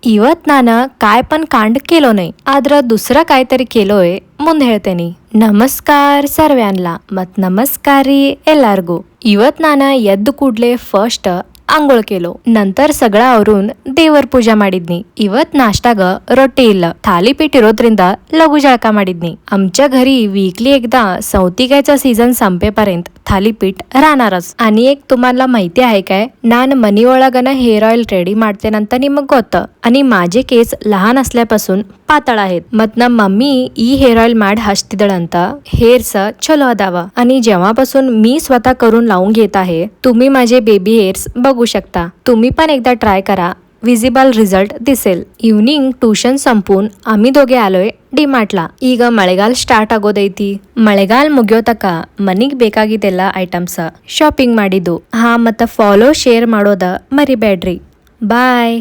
ಇವತ್ ನಾನು ಕಾಯ್ಪನ್ ಕಾಂಡ್ ಕೇಳೋನೆ ಆದ್ರ ದುಸರ ಕಾಯ್ತರಿ ಕೇಳೋಯ್ ಮುಂದೆ ಹೇಳ್ತೇನಿ. ನಮಸ್ಕಾರ ಸರ್ವ್ಯಾನ್ಲ ಮತ್ ನಮಸ್ಕಾರ ರೀ ಎಲ್ಲಾರ್ಗೂ. ಇವತ್ ನಾನು ಎದ್ದು ಕೂಡ್ಲೆ ಫಸ್ಟ್ आंघोळ केलो. नंतर सगळा आवरून देवर पूजा ಮಾಡಿದ್ನಿ. ಇವತ್ नाश्ताग रोटी ಇಲ್ಲ, थालीपीठ इरोद्रिंदा लघु जळका ಮಾಡಿದ್ನಿ. आमच्या घरी वीकली एकदा सौतिकायचा सीझन संपेपर्यंत थालीपीठ राहणारच. आणि एक तुम्हाला माहिती आहे काय, ನಾನು ಮನಿಯೊಳಗನ ಹೇರ್ ಆಯಿಲ್ ರೆಡಿ ಮಾಡ್ತೇನಂತ ನಿಮಗ್ ಗೊತ್ತ. आणि माझे केस लहान असल्यापासून पातळ आहेत. मत ನಮ್ಮ मम्मी ಈ ಹೇರ್ ಆಯಿಲ್ ಮಾಡಿ हसतिदळंत हेअर्स चलो अदाव. आणि जेव्हापासून मी स्वतः करून लावून घेत आहे, तुम्ही माझे बेबी हेअर्स बघू शकता. तुम्ही पण एकदा ट्राय करा, ವಿಸಿಬಲ್ ರಿಸಲ್ಟ್ ದಿಸೆಲ್. ಈವ್ನಿಂಗ್ ಟ್ಯೂಷನ್ ಸಂಪೂನ್ ಆಮ್ಮಿ ದೋಗೆ ಆಲೋಯ್ ಡಿಮಾರ್ಟ್ಲಾ. ಈಗ ಮಳೆಗಾಲ ಸ್ಟಾರ್ಟ್ ಆಗೋದೈತಿ. ಮಳೆಗಾಲ ಮುಗಿಯೋತಕ ಮನಿಗ್ ಬೇಕಾಗಿದ್ದೆಲ್ಲ ಐಟಮ್ಸ್ ಶಾಪಿಂಗ್ ಮಾಡಿದ್ದು. ಹಾ, ಮತ್ತ ಫಾಲೋ ಶೇರ್ ಮಾಡೋದ ಮರಿಬೇಡ್ರಿ. ಬಾಯ್.